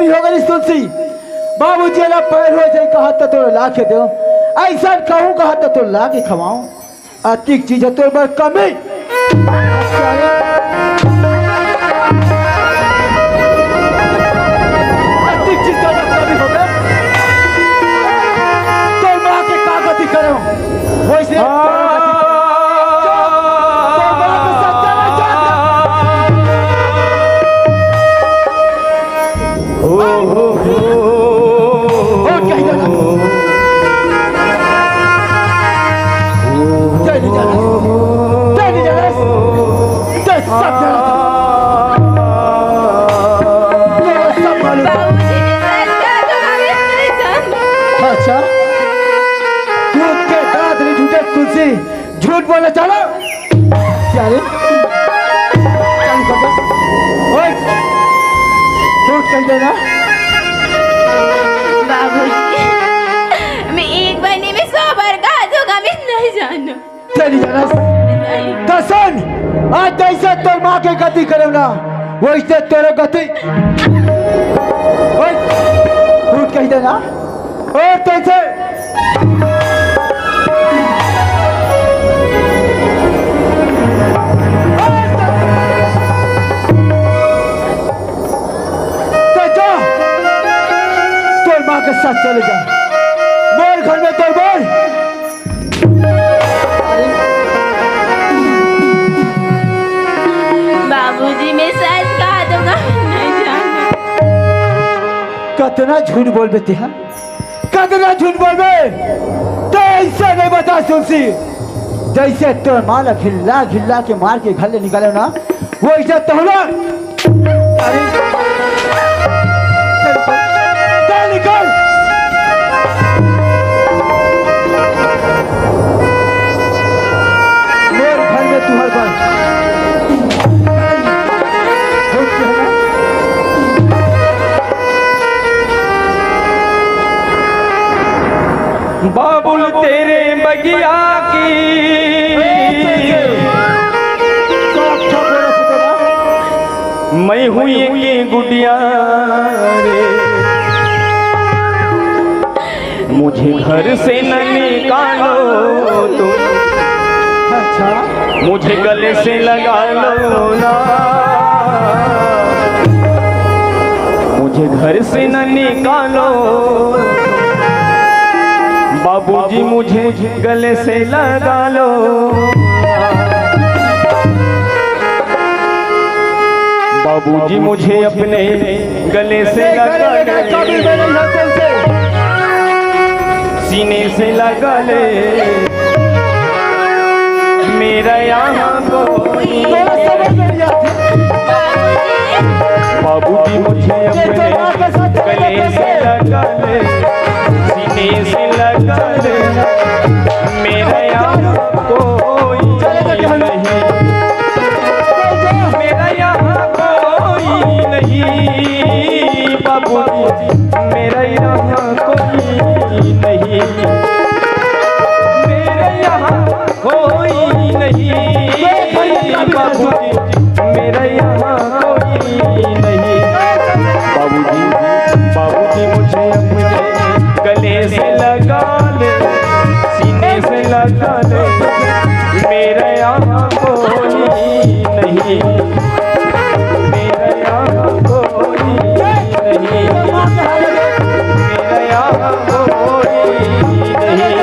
कमी हो गई तुलसी। बाबूजी ना पैर हो जाए कहा तो तोड़ ला के दो, ऐसा कहूँ कहा तो तोड़ ला के खवाऊं। अतिक चीज है तोड़ पर कमी। अतिक चीज का कमी हो गया तो माँ के कागती करो वैसे झूठ बोलना चलो क्या रे झूठ कह देना। बाबूजी मैं एक महीने में 100 बार कहा दूंगा मैं नहीं जानू। चली जाना तो सुन आज जैसे तो माँ के गति करो ना वैसे तेरे गति झूठ कह देना और कैसे के साथ चले जा बोल घर में तो बोल। बाबूजी मैं सच कहा दूंगा नहीं जानू। कितना झूठ बोल बेटे हैं कितना झूठ बोल बे तो ऐसे नहीं बता तुलसी जैसे तो माला घिल्ला घिल्ला के मार के घर ले निकाले ना वो ऐसे तो ना निकल मेरे घर में तू हर बार बाबुल तेरे बगिया की मैं हुई ये गुड़िया रे मुझे घर से न निकालो तुम अच्छा मुझे गले से लगा लो ना मुझे घर से न निकालो बाबूजी मुझे गले से लगा लो बाबूजी मुझे अपने गले से लगा ले सीने से लगा ले मेरा यहाँ कोई बाबूजी मुझे अपने गले से लगा ले सीने से लगा ले मेरा यहाँ कोई नहीं मेरा यहाँ कोई नहीं बाबूजी मेरा यहाँ कोई नहीं मेरे यहाँ कोई नहीं बाबूजी मेरा यहाँ कोई नहीं बाबूजी बाबूजी मुझे अपने गले से लगा ले सीने से लगा ले मेरा यहाँ कोई नहीं मेरा यहाँ कोई नहीं मेरा यहाँ कोई नहीं।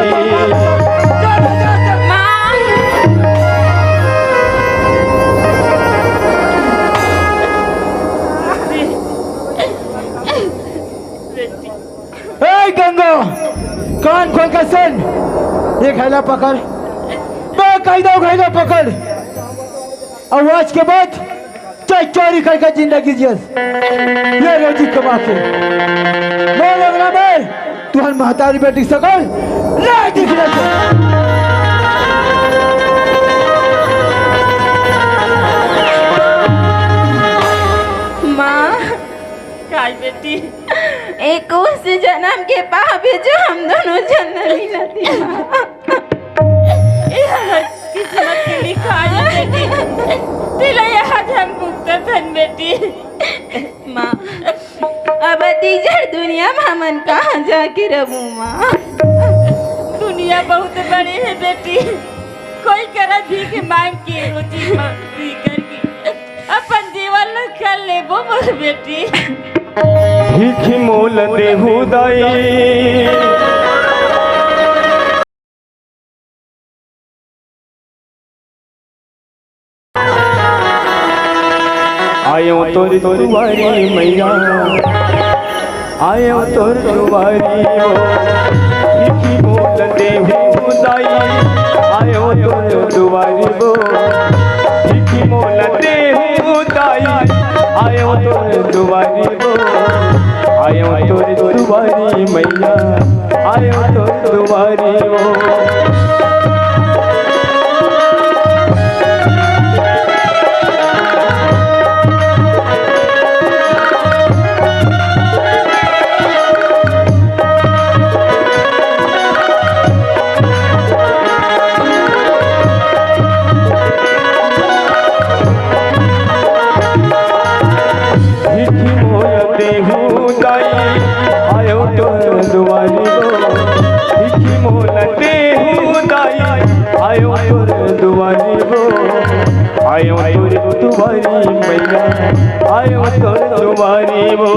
गंगो कान खोल कर सुन ये घैला पकड़ घैला पकड़ आवाज के बाद चाहे चोरी करके जिंदगी जियस ये रोजी कमा के बोल अगला में तू हर महतारी बेटी सकल नहीं दिख रहा माँ काय बेटी एक उस जन्म के पाप जो हम दोनों जन्म नहीं लेती माँ किस्मत की लिखाई बेटी तिला यहाँ हम भुगता धन बेटी माँ अब तीजड़ दुनिया में हमन कहाँ जाके रहूं माँ। दुनिया बहुत बड़ी है बेटी, कोई करा भीख मांग के रोटी मजदूरी करके अपन जीवन कर ले वो मोर बेटी। भीख मोल देहु दाई आयो तोर दुआरी मैया, आयो तोर दुआरी हो। भीख मोल देहु दाई आयो तोर दुआरी हो। भीख मोल देहु दाई आयो तोर दुआरी हो। आयो तोर दुआरी मैया, आयो तोर दुआरी हो। आयो तोर दुआरी मैया, आयो तोर दुआरी वो।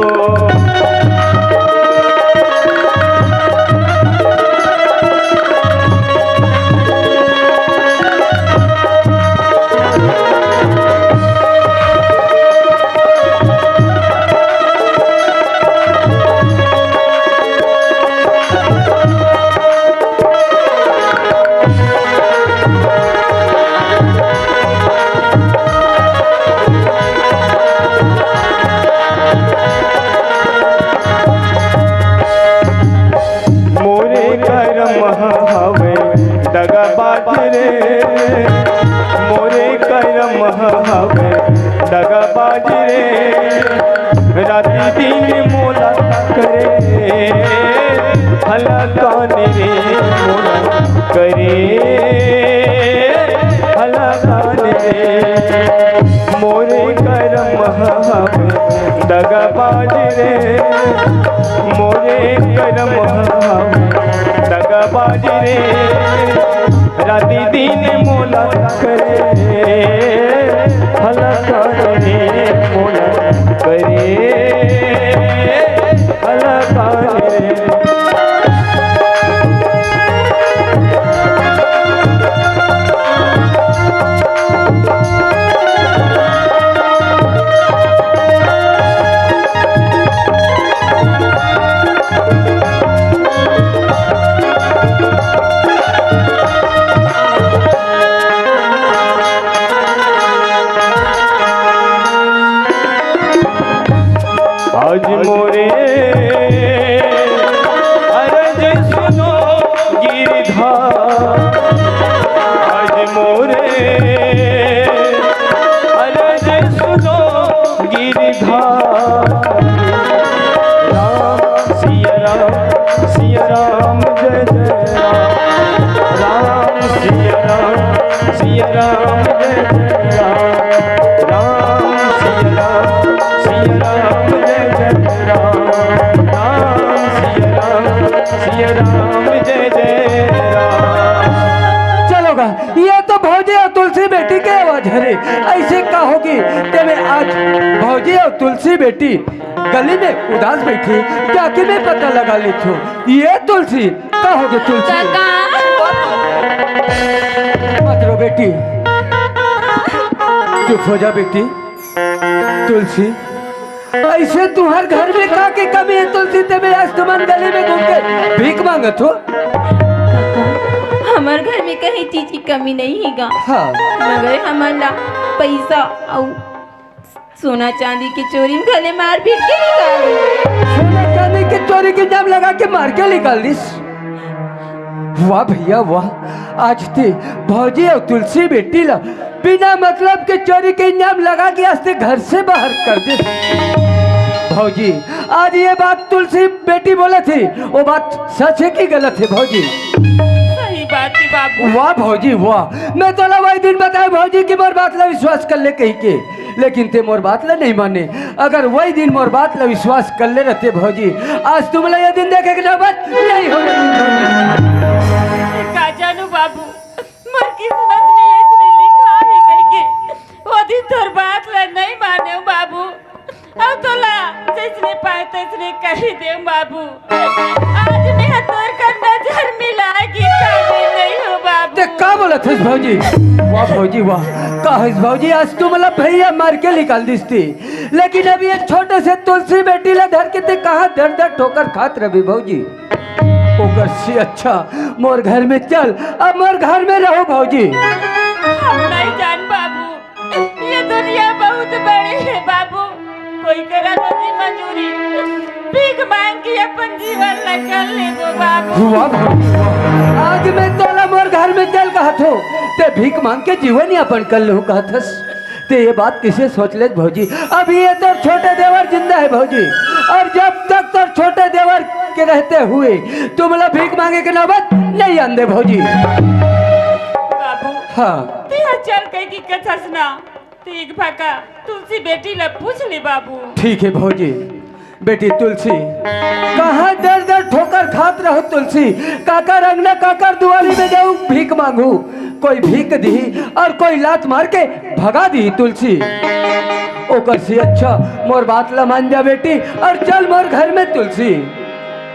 मोरे करम हवे दगाबाज रे। राती दिन मोला करे भला कान रे, मोला करे भला कान रे। मोरे करम हवे दगाबाज रे, मोरे करम हवे दगाबाज रे। राती दिन मोला करे भला करे, मोला करे भला करे। आज मोरे अरज सुनो गिरधार, आज मोरे अरज सुनो गिरधार। राम सिया राम जय जय राम। राम सिया राम जय जय राम। राम सिया राम जय जय राम। राम सिया राम जय जय राम। चलोगा, ये तो भौजी और तुलसी बेटी के आवाज है। ऐसे कहोगी तेरे आज भौजी और तुलसी बेटी गली में उदास बैठी, जाके मैं पता लगा लेती हूँ। ये तुलसी कहोगे तुलसी? मत रो बेटी, चुप हो जा बेटी। तुलसी ऐसे तुम्हारे घर में का के कमी है तुलसी? ते आज तुम्हारे गली में घूम के भीख मांगत हो? हमारे घर में कहीं चीज की कमी नहीं है गा। हाँ। मगर हमारा पैसा और सोना चांदी की चोरी में गले मार पीट के निकाल। सोना चांदी की चोरी की नाम लगा के मार के निकाल दिस। वाह भैया वाह, आज ते भौजी और तुलसी बेटी ला बिना मतलब के चोरी के नाम लगा के आज ते घर से बाहर कर दे। भौजी आज ये बात तुलसी बेटी बोले थी, वो बात सच है कि गलत है भौजी? सही बात है बाबू। वाह भौजी वाह, मैं तो वही दिन बताया भौजी की मोर बात ला विश्वास कर ले कही के। लेकिन ते मोर बात ला नहीं माने। अगर वही दिन मोर बात ला विश्वास कर ले रहते भौजी, आज तुम ला ये दिन देखे के नौबत नहीं होने भौजी। का जानू बाबू, मोर किस्मत में ऐसे लिखा है कह के वो दिन तोर बात ला नहीं माने बाबू। अब तो ला जिसने पाए तैसने कह दे बाबू। आज मैं तोर का नजर मिलाएगी कभी नहीं हो बाबू। ते का बोलत हस भौजी? वाह भौजी वाह, का हस भौजी, आज तुम ला भैया मार के निकाल दिसती, लेकिन अभी ये छोटे से तुलसी बेटी ला धर के ते कहा दर दर ठोकर खात रही भौजी। ओकर से अच्छा मोर घर में चल, अब मोर घर में रहो भौजी। हम नहीं जान बाबू, ये दुनिया बहुत बड़ी है बाबू। कोई करा रोजी मजूरी भीख मांग के अपन जीवन निकाल ले वो बाबू। हुआ भौजी वाह, आज मैं तोला मोर घर में चल कहत हो, ते भीख मांग के जीवन यापन कर लो कहतस। ते ये बात किसे सोच ले भौजी? अभी ये तो छोटे देवर जिंदा है भौजी, और जब तक तो छोटे देवर के रहते हुए तुम लोग भीख मांगे के नौबत नहीं आंदे भौजी। बाबू हाँ तेरा चल कहीं की कथा सुना, तेग भाका तुलसी बेटी ला पूछ ले बाबू। ठीक है भौजी। बेटी तुलसी, कहाँ दर दर ठोकर खात रहो तुलसी, काकर अंगना काकर दुआरी में जाऊं भीख मांगू, कोई भीख दी और कोई लात मार के भगा दी तुलसी। ओकर से अच्छा मोर बात ला मान जा बेटी और चल मोर घर में तुलसी।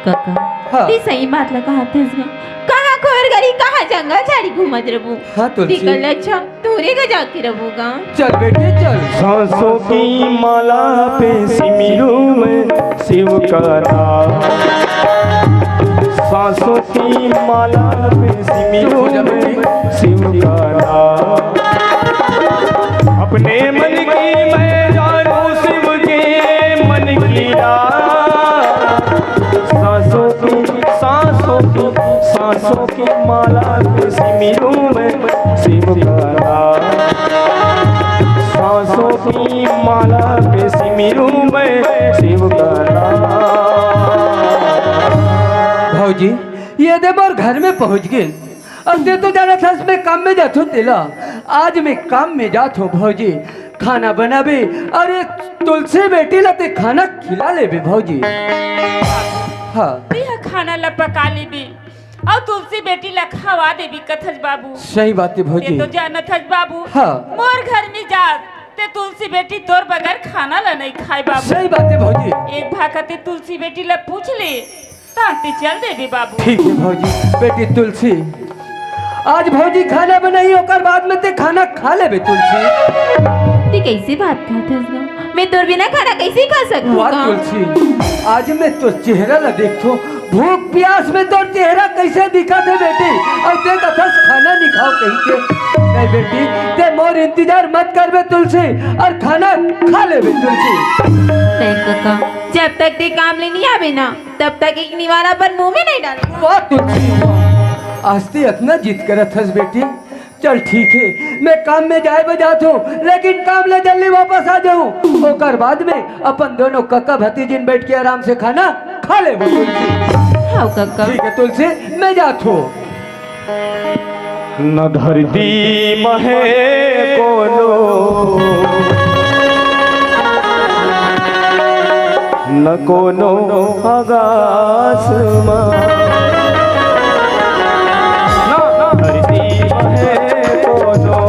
काका हाँ। ती सही बात लगा हाथ इसमें, कहाँ खोर गरी कहाँ जंगल झाड़ी घूमत रहबू। हाँ तुलसी। निकल अच्छा तोरे का जाके रहूँगा। चल बेटी चल। सांसों की माला पे सिमरू में शिव का नाम, सांसों की माला पे सिमरू में शिव का नाम। अपने मन की मैं जानू शिव के मन की रात, सांसों की माला पे सिमरू में शिव का नाम, सांसों की माला पे सिमरू में शिव का नाम। भौजी ये दे मोर घर में पहुंच गए। अब दे तो जाना था मैं काम में जात हूँ तेला, आज मैं काम में जात हूँ भौजी। खाना बनाबे और ये तुलसी बेटी लाते खाना खिला ले बे भौजी। हाँ तेरा खाना ला पका ले भी और तुलसी बेटी ला खवा दे भी कथज बाबू। सही बात है भौजी। ये तो जानत हज बाबू। हाँ। मोर घर में जा ते तुलसी बेटी तोर बगैर खाना ला नहीं खाए बाबू। सही बात है भौजी। एक भाकते तुलसी बेटी ला पूछ ले तांती चल दे भी बाबू। ठीक है भौजी। बेटी तुलसी, आज भौजी खाना बनाई होकर बाद में ते खाना खा ले बे तुलसी। ती कैसी बात करत हस? मैं तोर बिना खाना कैसे खा वाह सकूँगा? तुलसी, आज मैं तो चेहरा ला देखो, भूख प्यास में तो चेहरा कैसे दिखा थे बेटी, और ते कथस खाना नहीं खाओ कहीं के। नहीं बेटी ते मोर इंतजार मत कर बे तुलसी, और खाना खा ले बे तुलसी। नहीं काका, जब तक ते काम ले नहीं आवे ना तब तक एक निवारा पर मुंह में नहीं डाल। वाह तुलसी वाह, आज ते इतना जिद करत हस बेटी। चल ठीक है, मैं काम में जाए बजात हूँ, लेकिन काम ले जल्दी वापस आ जाऊँ। ओकर बाद में अपन दोनों कक्का भतीजिन बैठ के आराम से खाना खा ले वो तुलसी। हाँ काका। ठीक है तुलसी, मैं जात हूँ। न धरती महे कोनो, न कोनो आकाश मां, धरती महे कोनो,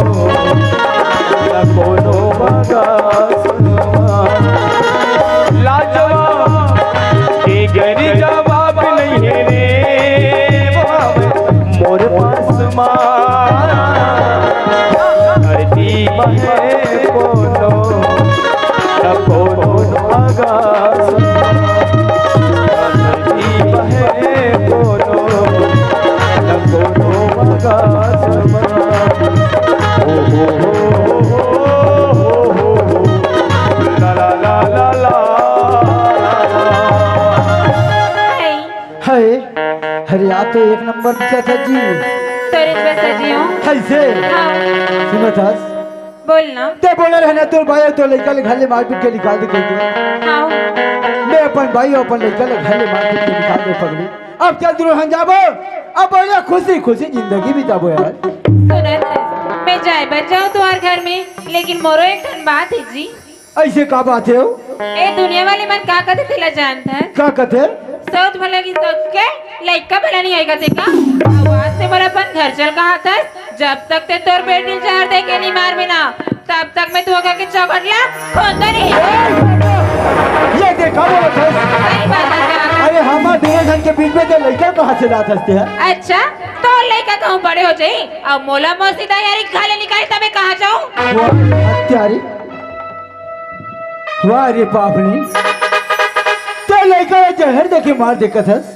न कोनो आकाश मां। लाजवाब के गरी जवाब नहीं है रे मोर पास मां, धरती महे कोनो, न कोनो आकाश मां, धरती महे कोनो, न कोनो आकाश मां। ओ हो ला ला ला ला ला। है अरे आ तो एक नंबर दिखा था जी। तोरे पे सजियो। कैसे हाँ सुनो था बोल ना। ते बोला रहना तोर भाई तो लड़का ले घर ले मारपीट के निकाल दे कहीं। हाँ मैं अपन भाई अपन लड़का ले घर ले मारपीट के निकाल दे पगड़ी। अब चल दूर हम जाबो, अब बोले खुशी खुशी जिंदगी बिताबो यार। सुनत है, मैं जाए मैं बच जाऊँ तुम्हारे घर में, लेकिन मोरो एक ठन बात है जी। ऐसे का बात है हो? ए दुनिया वाले मन का कहते थे ला जानता है? का कहते? सोच भला की सोच के लइका भला नहीं आएगा देखा। आवाज से बड़ा अपन घर चल कहा था, जब तक ते तोर बेटी जहर दे के नहीं मार में ना, तब तक मैं धोखा के चौकटला खोंदा नहीं। ये देखा वो बस। सही बात है क्या? अरे हमारे दोनों जन के बीच में तो लड़का कहाँ से लात हंसते हैं? अच्छा तो लइका कहूँ बड़े हो जाए अब मोला मौसी तैयारी खाले निकाले तब कहाँ जाऊँ? वाह हत्यारी, वाह रे पापनी, तो लड़का जहर देके मार देखत हस।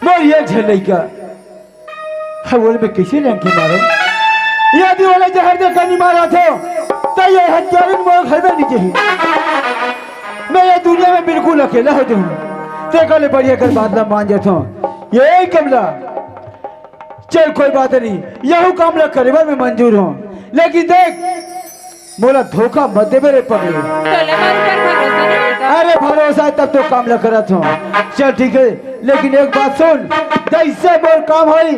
मोर ये झल लड़का हवल में कैसे लंकी मारो? यदि वाला जहर देकर नहीं मारा था तो ये हत्यारी मोर घर में नीचे ही। मैं ये दुनिया में बिल्कुल अकेला हो जाऊँ। ते कल बढ़िया कर बादला मान जाता हूँ। ये कमला चल कोई बात नहीं, यहू कामला करेबर में मंजूर हूँ, लेकिन देख मोला धोखा मत दे मेरे पगले। तोले मारू पर भरोसा नहीं का? अरे भरोसा है तब तो कामला करत हूँ। चल ठीक है, लेकिन एक बात सुन, जैसे मोर काम होई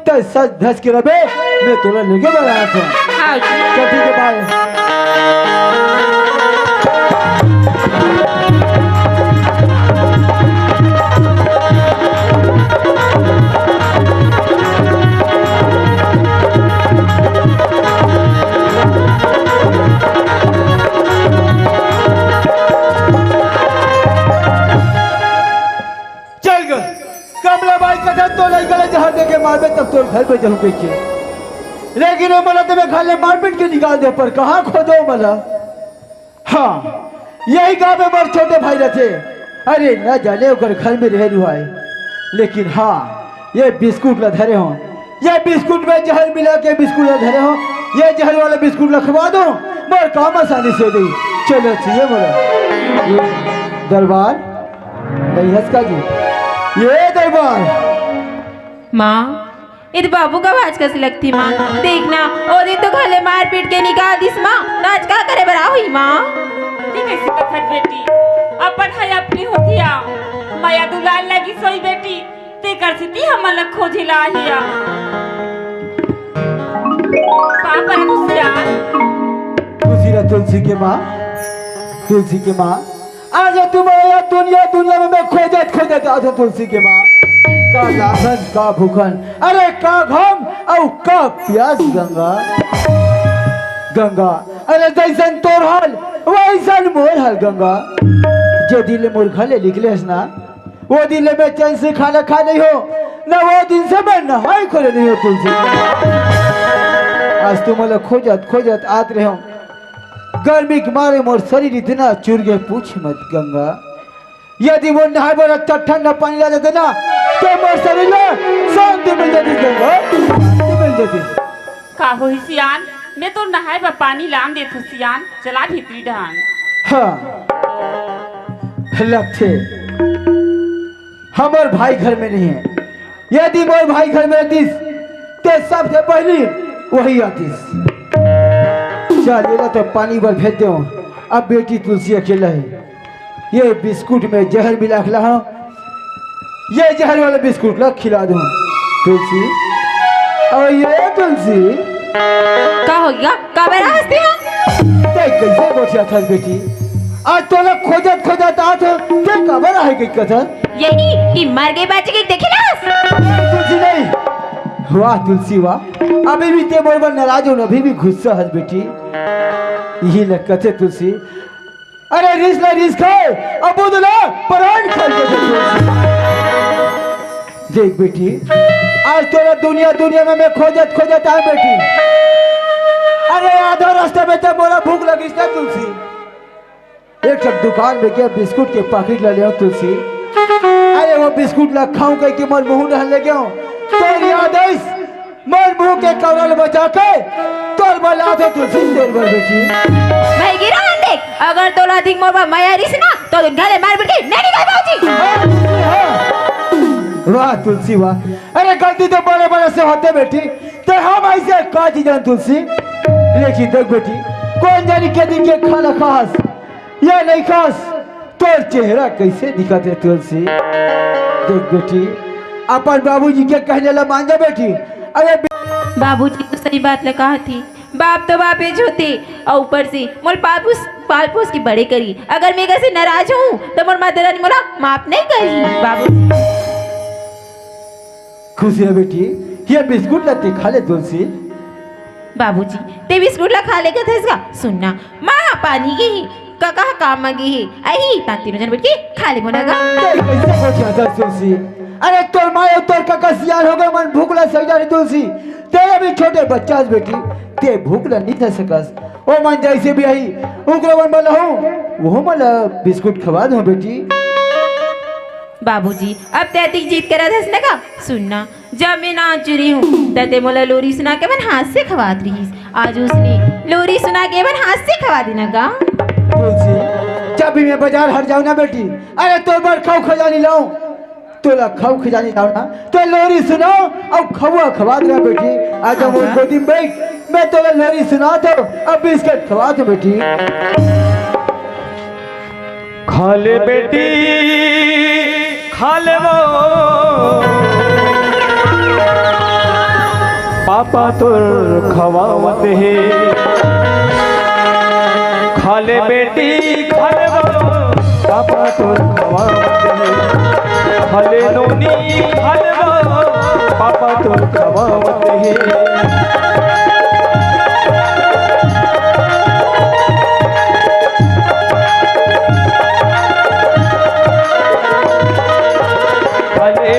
तो सच धस के रबे मैं तोला लेके बनाया था। हाँ जी। चल ठीक है, बाय। मारबे तब तो घर पे जाऊँ के, लेकिन वो बोला तुम्हें खाले मारपीट के निकाल दे, पर कहाँ खोदो बोला। हाँ यही गाँव में बड़ छोटे भाई रहते। अरे न जाने वो घर में रह हुआ है, लेकिन हाँ ये बिस्कुट ला धरे हो, ये बिस्कुट में जहर मिला के बिस्कुट ला धरे हो, ये जहर वाला बिस्कुट ला खवा दो, मोर काम आसानी से दी। चलो चाहिए बोला दरबार नहीं हंसका जी, ये दरबार माँ इध बाबू का आवाज कैसी लगती माँ? देखना ओ दिन तो खाले मार पीट के निकाल दिस माँ, आज का करे बरा हुई माँ। कैसी कथन बेटी, अपन है अपनी होतिया माया दुलाल लगी सोई बेटी, ते कर सिती हमन लग खोजी लाहिया पापा रे खुशी रह तुलसी के माँ, तुलसी के माँ आज तुम्हारा दुनिया में मैं खोजत आता तुलसी के माँ। का लागन का भूखन, अरे का घम और का प्यास गंगा, अरे जैसन तोर हाल वैसन मोर हाल गंगा। जो दिल मोर घले निकले ना वो दिल में चैन से खाना खा नहीं हो, न वो दिन से मैं नहाई खोले नहीं हो तुलसी। आज तुम खोजत आत रहे हो, गर्मी के मारे मोर शरीर इतना चुर गए पूछ मत गंगा। यदि वो नहाए बोला ठंडा पानी ला देते ना तो मोर शरीर में शांति मिल जाती गंगा, शांति मिल जाती। का हो सियान, मैं तो नहाए बा पानी लाम देत सियान, चला भीतरी ढांग। हाँ लगते हमार भाई घर में नहीं है, यदि मोर भाई घर में रहतीस तो सबसे पहली वही आतीस। चल तो पानी भर भेज दो, अब बेटी तुलसी अकेला है, ये बिस्कुट में जहर मिला खिला हूँ, ये जहर वाला बिस्कुट ला खिला दो तुलसी। और ये तुलसी का हो गया का बेरा हंसती हो? कैसे बैठा था बेटी, आज तो लोग खोजत आत क्या खबर है कि कथा यही कि मर गई बच गई देखे ना? तुलसी नहीं, वाह तुलसी वाह, अभी भी ते बराबर नाराज हो, अभी भी गुस्सा है बेटी। यही लगते तुलसी, अरे रिस खाए अब बोला प्राण खा देख बेटी, आज तोरा दुनिया में मैं खोजत आए बेटी। अरे आधा रास्ते में तो मोरा भूख लगी ना तुलसी, एक दुकान में गया बिस्कुट के पैकेट ले लिया तुलसी। अरे वो बिस्कुट ला खाऊं कह के मोर मुंह रहने लगे हूं, तोर याद है मोर मुंह के कवरल बचा के तोर बला दे तुलसी देर भर बेटी। भाई गिरा देख, अगर तोला अधिक मोर माया रिस ना तो दिन घरे मार बिट के नहीं निकाल पाऊंगी। वाह तुलसी वाह, अरे गलती तो बड़े से होते बेटी, तो हम ऐसे का जान तुलसी। लेकिन देख बेटी, कौन जानी के दिन के खाना खास या नहीं खास, तोर चेहरा कैसे दिखते तुलसी। देख बेटी, अपन बाबूजी के कहने ला मान जा बेटी, अरे बाबूजी तो सही बात लगा थी। बाप तो बाप ही होते और ऊपर से मोल पाल पोस की बड़े करी। अगर मैं कैसे नाराज हूँ तो मोर माता रानी मोला माफ नहीं करी। बाबूजी खुशी है बेटी, ये बिस्कुट लाते खा ले तुलसी। बाबूजी ते बिस्कुट ला खा लेगा थे इसका सुनना माँ पानी की ही काका काम मांगी ही आई ता तीनों जन बैठ के खा ले मोनागा। कैसे हो जाता तुलसी? अरे तोर माँ तोर काका सियान हो गए, मन भूख ला सही जा रही तुलसी। तेरे भी छोटे बच्चा बेटी, ते भूख ला नहीं था सकस। ओ मन जैसे भी आई उग्र मन बोला हूँ वो मला बिस्कुट खवा दो बेटी। बाबूजी अब तैतिक जीत करा था इसने का सुनना जब मैं नाच रही हूँ तते मोला लोरी सुना के मन हाथ से खवात रही। आज उसने लोरी सुना के मन हाथ से खवा देना का। तुलसी जब भी मैं बाजार हट जाऊँ ना बेटी, अरे तो बार खाऊ खजानी लाऊं, तोला खाऊ खजानी लाऊं ना तो लोरी सुनाओ और खवा खवा देना बेटी। आज हम उनको दिन बैठ मैं तोला लोरी सुना तो अब बिस्कुट खवा दो बेटी। खा ले बेटी खा ले वो पापा तुर खवावत है। खा ले बेटी खा ले वो पापा तुर खवावत है। खा ले नोनी खा ले वो पापा तुर खवावत है।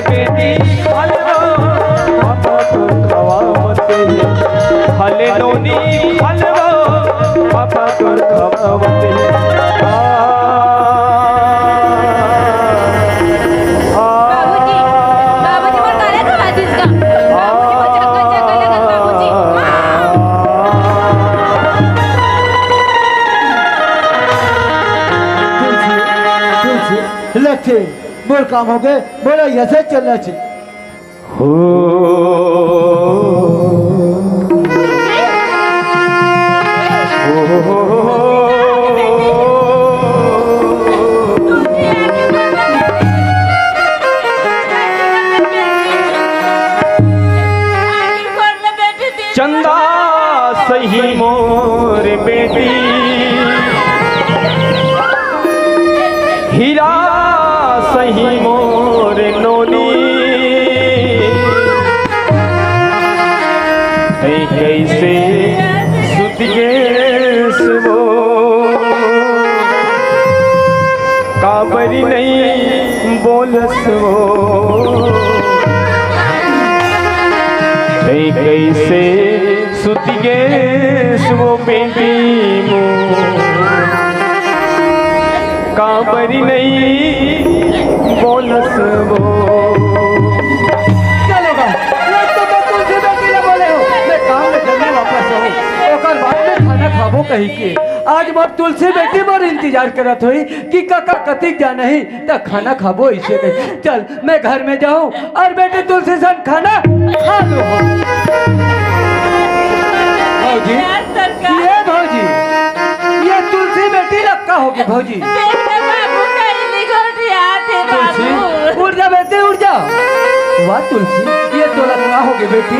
बेटी हलवा पापा तो खवावत है। हले नोनी हलवा पापा तो खवावत है। बाबूजी मोर काले खवा दिस का। बाबूजी को चक्कर चक्कर लगत बाबूजी। तुलसी लखे मोर काम हो गए, बोला ऐसे चलना चाहिए। चंदा सही मोर बेटी हीरा सही मोर नोनी। कैसे सुतिगेस वो काबरी नहीं बोलस वो। कैसे सुतिगेस वो बेटी मो काबरी नहीं बोलस वो। चलेगा ये तो मैं तुलसी बेटी ले बोले हो, मैं काम में जल्दी वापस आऊं ओकर बाद में खाना खाबो कहीं के। आज मोर तुलसी बेटी मोर इंतजार करत होई कि काका कतिक जाना ही त खाना खाबो इसे कही। चल मैं घर में जाऊं और बेटी तुलसी सन खाना खा लो। भौजी ये भौजी ये तुलसी बेटी लक्का होगी भौजी। तुलसी उड़ जा बेटी उड़ जा। वाह तुलसी ये तो लक्का होगी बेटी।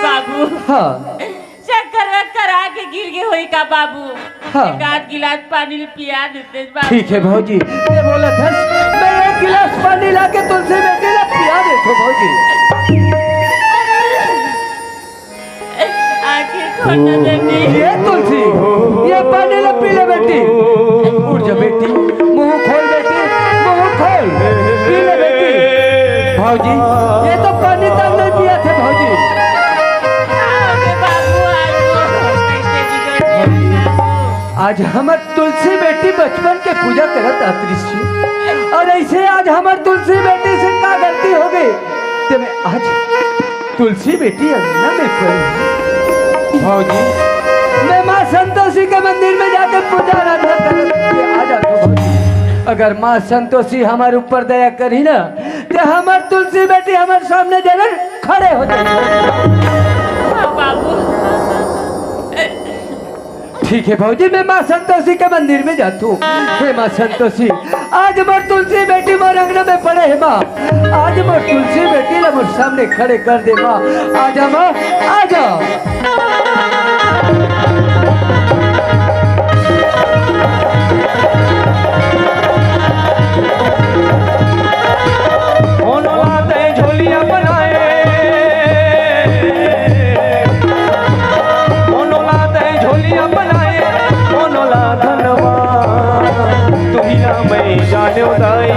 बाबू हाँ चक्कर वक्कर आके गिर गए होई का बाबू। हाँ। एक आध गिलास पानी पिया देते बाबू। ठीक है भौजी, ये बोला था मैं एक गिलास पानी लाके तुलसी बेटी ला पिया देतो भौजी। आखिर खोलना देती। ये तुलसी ये पानी ला पी ले बेटी। उठ जा बेटी, मुंह खोल बेटी, मुंह खोल पी ले बेटी। भौजी ये तो पानी तक नहीं पिया थे भौजी। आज हमार तुलसी बेटी बचपन के पूजा करत आतृषि और ऐसे आज हमार तुलसी बेटी से क्या गलती हो गई ते मैं आज तुलसी बेटी अंगना में पड़ी। भौजी मैं माँ संतोषी के मंदिर में जाकर पूजा आराधना करके आ जाता हूँ भौजी। अगर माँ संतोषी हमारे ऊपर दया करी ना तो हमार तुलसी बेटी हमारे सामने जरूर खड़े हो जाए। बाबू ठीक है भौजी मैं माँ संतोषी के मंदिर में जाती हूँ। हे माँ संतोषी आज मोर तुलसी बेटी मोर अंगना में पड़े है माँ। आज मोर तुलसी बेटी ने मोर सामने खड़े कर दे माँ। आजा माँ, आजा। झोलिया बनाए झोलिया बनाए धनवा तुहिया मैं जाने दाई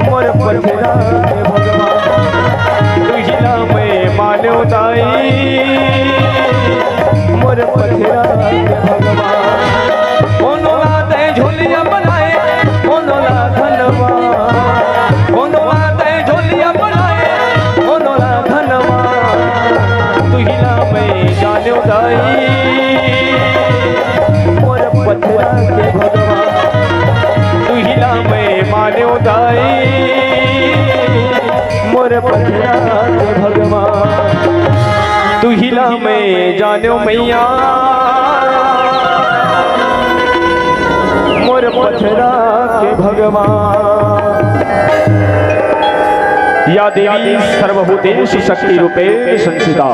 मोर पथरा के भगवान तुहिया मैं माने दाई मोर पथरा के भगवान झोलिया बनाए धनवा झोलिया बनाए धनवा तुहिला मैं जाने दाई मोर पथरा के भगवान तुहिला मैं माने दाई मोर पथरा के भगवान तुहिला मैं जाने मैया मोर पथरा के भगवान। या देवी सर्वभूतेषु शक्ति रूपेण संस्थिता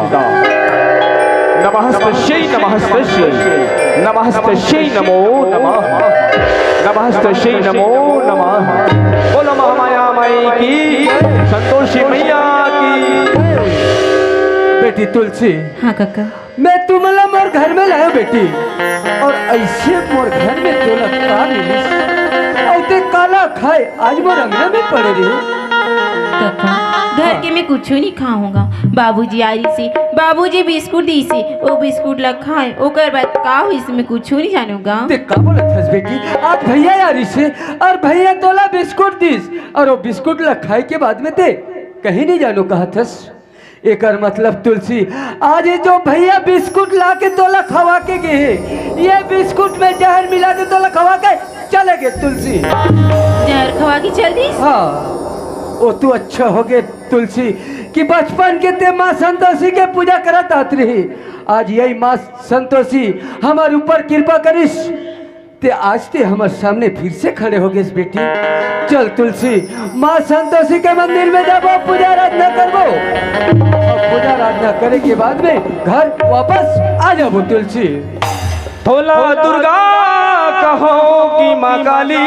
नमस्तस्यै नमस्तस्यै नमस्तस्यै नमो नमः नमस्तस्यै नमो नमः। बोलो महामाया माई की, संतोषी मैया की। बेटी तुलसी। हाँ काका। मैं तुम्हारा मोर घर में लाया बेटी, और ऐसे मोर घर में तोला का मिली और ते काला खाए आज मोर अंगना में पड़े रही। काका घर के मैं कुछ नहीं खाऊंगा। बाबूजी आरी से बाबूजी बिस्कुट दी से वो बिस्कुट ला खाए ओकर बाद का हुई से मैं कुछ नहीं जानूंगा। ते का बोलत हस बेटी, आज भैया आरी से और भैया तोला बिस्कुट दीस और वो बिस्कुट ला खाए के बाद में ते कहीं नहीं जानू कहा थस। एकर मतलब तुलसी आज ये जो भैया बिस्कुट ला के तोला खवा के गए, ये बिस्कुट में जहर मिला के तोला खवा के चले गए तुलसी। जहर खवा के चल दी। हाँ वो तू अच्छा हो गए तुलसी कि बचपन के ते माँ संतोषी के पूजा करत आत रही। आज यही माँ संतोषी हमारे ऊपर कृपा करिस ते आज ते हमारे सामने फिर से खड़े हो गए बेटी। चल तुलसी माँ संतोषी के मंदिर में जाबो, पूजा आराधना करबो और पूजा आराधना करे के बाद में घर वापस आ जाबो तुलसी। भोला दुर्गा कहो कि माँ काली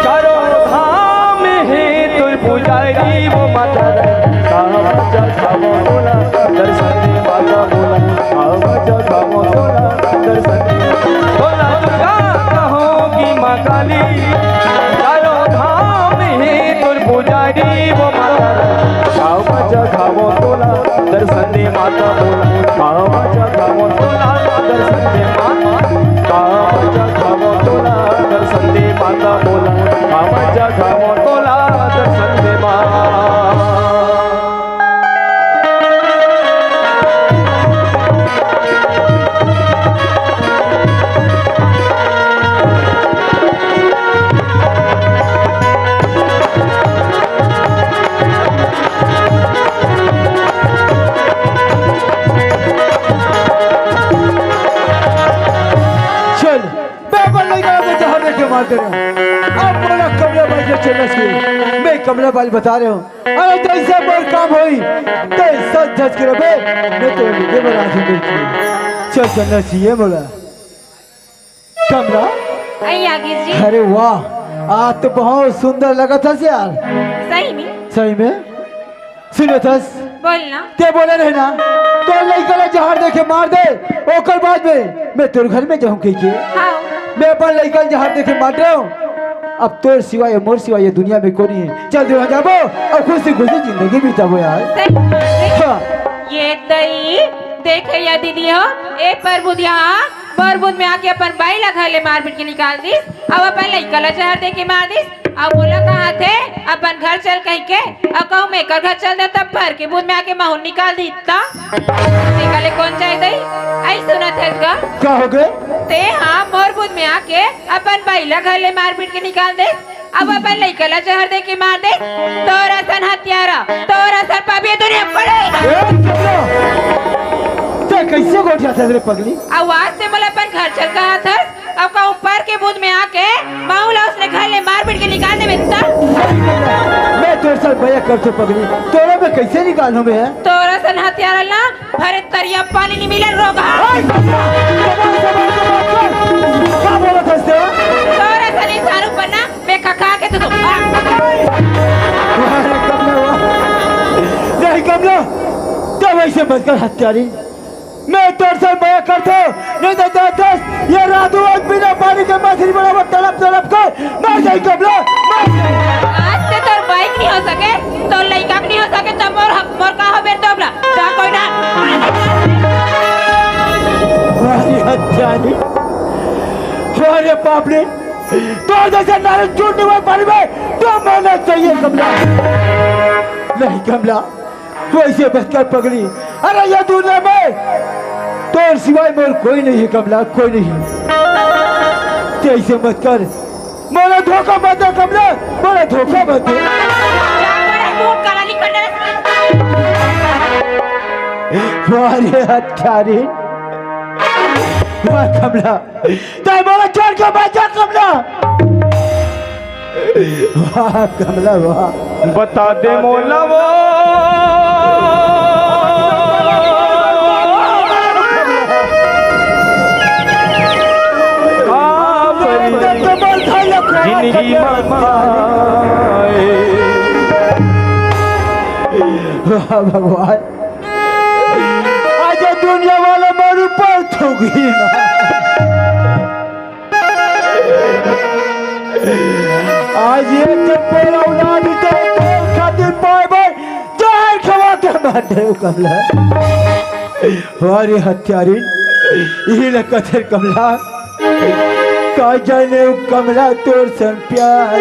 चारों धाम है तुल पुजारी वो माता खावो बोला दर्शन दे माता बोला खावो बोला दर्शन दे। भोला दुर्गा कहो कि माँ काली चारों धाम है तुल पुजारी वो माता खावो बोला दर्शन दे माता बोला खावो बोला दर्शन दे माता खावो बोला दर्शन दे माता बोला खावो बोला दर्शन दे माता। अब बोला कमला बाई से चलना चाहिए। मैं कमला बाई बता रहा हूँ, अरे जैसे मोर काम होई तैसा जज कर बे मैं तो मुझे बना से देखी चल चलना चाहिए बोला कमला। आई आगे जी। अरे वाह आज तो बहुत सुंदर लगा था यार। सही में? सही में सुनो थस बोलना। ते बोले रहे ना तो लड़का जहर देखे मार दे ओकर बाद में मैं तोर घर में जाऊँ कही। हाँ मैं अपन लड़का जहाँ देखे मार रहा हूँ। अब तोर सिवाय मोर सिवाय ये दुनिया में कोई नहीं है। चल दे जाबो और खुशी खुशी जिंदगी बिताबो यार। हाँ। ये दई देख या दीदी हो ए परबुद यहाँ परबुद में आके अपन बाई लगा ले मार पीट के निकाल दी। अब अपन लड़का ला जहर दे के मार दी। अब बोला कहाँ थे अपन घर चल कहीं के अब कहूँ मैं कर घर चल दे तब भर के बूंद में आके माहौल निकाल दी। निकाले कौन चाहिए दई आई सुना थे क्या हो गए ते हाँ मोर बूंद में आके अपन बाई लगा ले मार पीट के निकाल दे। अब अपन लड़का ला जहर दे के मार दे। तोरा सन हत्यारा तोरा सन पापी दुनिया पड़े। कैसे गोठिया था रे पगली आवाज से मला अपन घर चल कहा था अब का ऊपर बूंद में आके माऊला उसने घर ले मार पीट के निकालने में था। मैं तोर साथ भैया करते पगली तोरा में कैसे निकालूं मैं तोरा सन हथियार ना भरे तरिया पानी नहीं मिलन रोगा। क्या बोला था इससे तोरा सन इंसानों पर ना मैं खा के तो नहीं कमला तब ऐसे मत कर हत्यारी मैं तोर से भैया करते नहीं तो दस ये रातों आज बिना पानी के मछली बराबर तड़प कर मर जाए कमला आज से तोर बाइक नहीं हो सके तो लड़का नहीं हो सके तो मोर का हो बेर तोबला जा कोई ना हमारी हत्यारी हमारे बाप ने तो जैसे नारे छूटने वाले पानी में तो मरना चाहिए कमला नहीं कमला वैसे बचकर पगड़ी अरे ये दुनिया में तो सिवाय मोर कोई नहीं है कमला कोई नहीं ऐसे मत कर मोरा धोखा मत दे कमला मोरा धोखा मत दे हमारे हत्यारी वाह कमला ताई मोरा छोड़ के बचा कमला वाह कमला वाह बता दे मोला वो जिंदगी वाह भगवान आज दुनिया वाले मेरे ऊपर थूकी आज ये तेरा औलाद तो खातिर पाए भाई जहर खवा के मारे कमला हमारी हत्यारी यही न कथर कमला का जाने कमला तोर सन प्यार